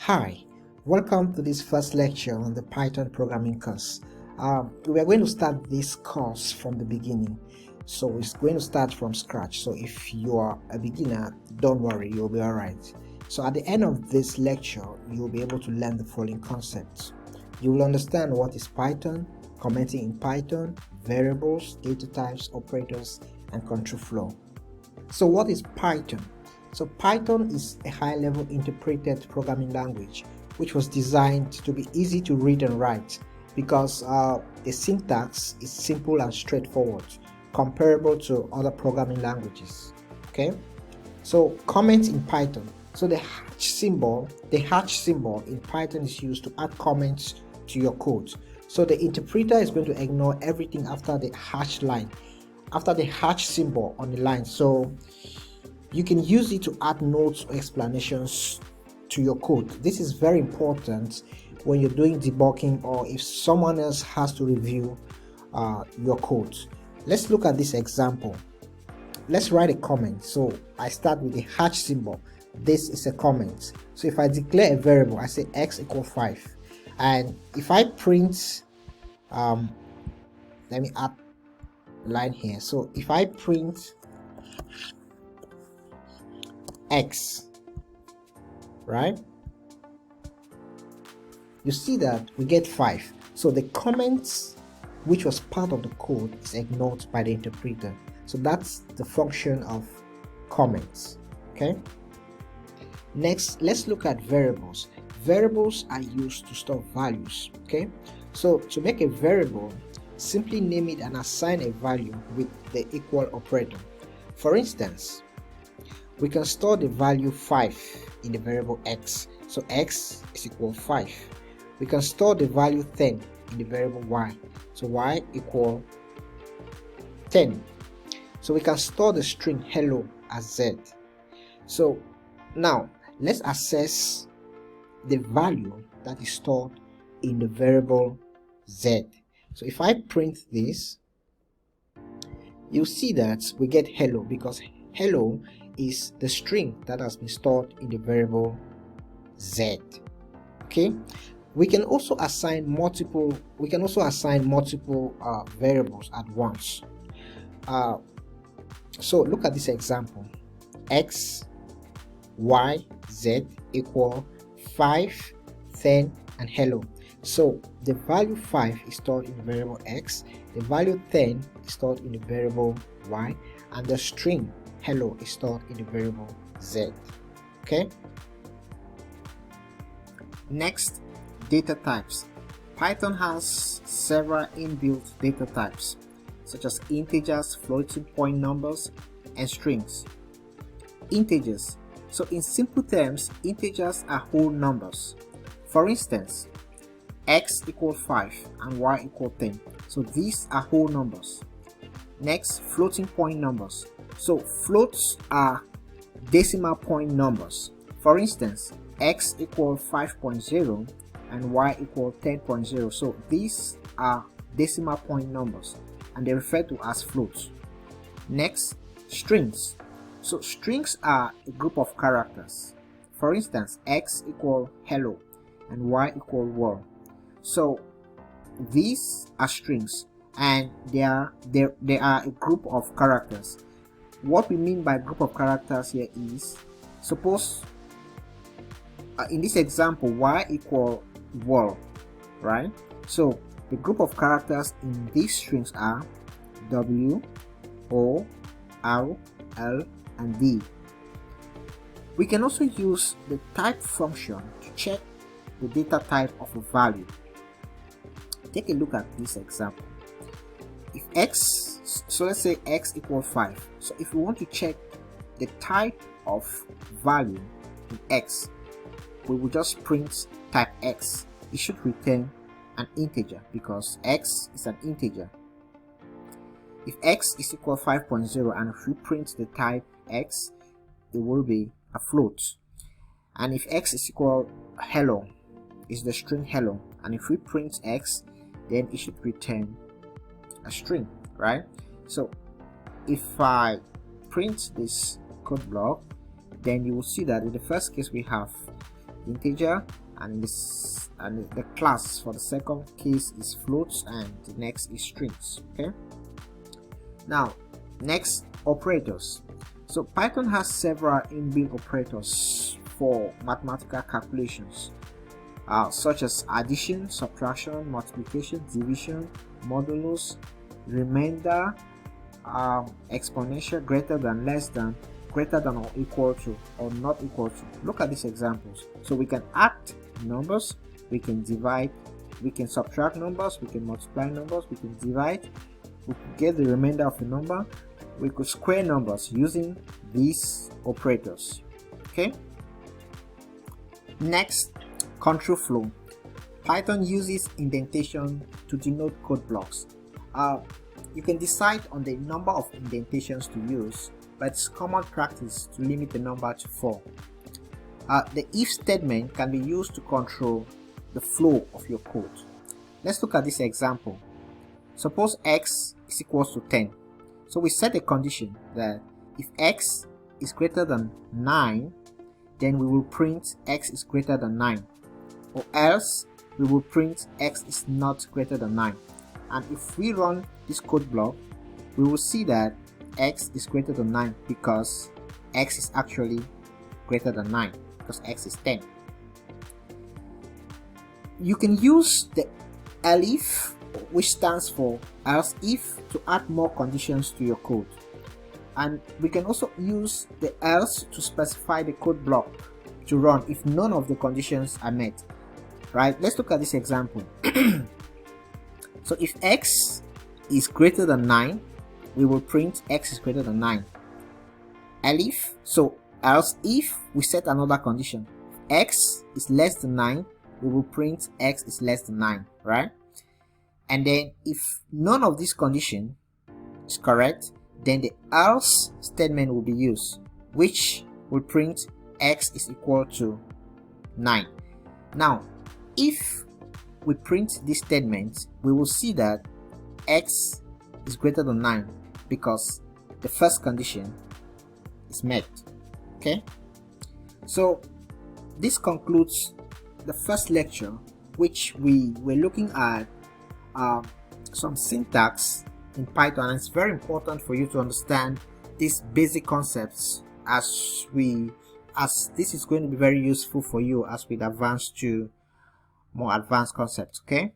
Hi, welcome to this first lecture on the Python programming course. We are going to start this course from the beginning, so it's going to start from scratch. So if you are a beginner, don't worry, you'll be alright. So at the end of this lecture, you'll be able to learn the following concepts. You will understand what is Python, commenting in Python, variables, data types, operators, and control flow. So what is Python? So Python is a high-level interpreted programming language which was designed to be easy to read and write because the syntax is simple and straightforward, comparable to other programming languages. Okay, so comment in Python. So the hash symbol in Python is used to add comments to your code. So the interpreter is going to ignore everything after the hash line, after the hash symbol on the line. So you can use it to add notes or explanations to your code. This is very important when you're doing debugging or if someone else has to review your code. Let's look at this example. Let's write a comment. So I start with the hash symbol. This is a comment. So if I declare a variable, I say x equals 5, and if I print let me add a line here. So if I print x, right, you see that we get 5. So the comments which was part of the code is ignored by the interpreter. So that's the function of comments. Okay, next let's look at variables. Variables are used to store values. Okay, so to make a variable, simply name it and assign a value with the equal operator. For instance, we can store the value 5 in the variable x. So x is equal 5. We can store the value 10 in the variable y. So y equal 10. So we can store the string hello as z. So now let's access the value that is stored in the variable z. So if I print this, you'll see that we get hello because hello is the string that has been stored in the variable z. Okay, we can also assign multiple variables at once. So look at this example: x, y, z equal 5, 10, and hello. So the value 5 is stored in the variable x, the value 10 is stored in the variable y, and the string hello is stored in the variable z. Okay, next, data types. Python has several inbuilt data types such as integers, floating point numbers, and strings. Integers. So in simple terms, integers are whole numbers. For instance, x equals 5 and y equals 10. So these are whole numbers. Next, floating point numbers. So floats are decimal point numbers. For instance, x equals 5.0 and y equals 10.0. So these are decimal point numbers and they refer to as floats. Next, strings. So strings are a group of characters. For instance, x equals hello and y equals world. So these are strings and they are a group of characters. What we mean by group of characters here is, suppose in this example y equal world, right? So the group of characters in these strings are w, o, r, l, and d. We can also use the type function to check the data type of a value. Take a look at this example. If x, so let's say x equals 5. So if we want to check the type of value in x, we will just print type x. It should return an integer because x is an integer. If x is equal 5.0 and if we print the type x, it will be a float. And if x is equal hello, is the string hello, and if we print x, then it should return a string, right? So if I print this code block, then you will see that in the first case we have integer, and in this, and the class for the second case is floats, and the next is strings. Okay, now next, operators. So Python has several inbuilt operators for mathematical calculations, such as addition, subtraction, multiplication, division, modulus, remainder, exponential, greater than, less than, greater than or equal to, or not equal to. Look at these examples. So we can add numbers, we can divide, we can subtract numbers, we can multiply numbers, we can divide, we can get the remainder of the number, we could square numbers using these operators. Okay, next, control flow. Python uses indentation to denote code blocks. You can decide on the number of indentations to use, but it's common practice to limit the number to 4. The if statement can be used to control the flow of your code. Let's look at this example. Suppose x is equals to 10. So we set a condition that if x is greater than 9, then we will print x is greater than 9, or else we will print x is not greater than 9. And if we run this code block, we will see that x is greater than 9 because x is actually greater than 9, because x is 10. You can use the elif, which stands for else if, to add more conditions to your code. And we can also use the else to specify the code block to run if none of the conditions are met. Right, let's look at this example. So if x is greater than 9, we will print x is greater than 9. Elif, so else if we set another condition, x is less than 9, we will print x is less than 9, right? And then if none of these conditions is correct, then the else statement will be used, which will print x is equal to 9. Now, if we print this statement, we will see that x is greater than 9 because the first condition is met. Okay, so this concludes the first lecture, which we were looking at some syntax in Python. And it's very important for you to understand these basic concepts as this is going to be very useful for you as we advance to more advanced concepts. Okay.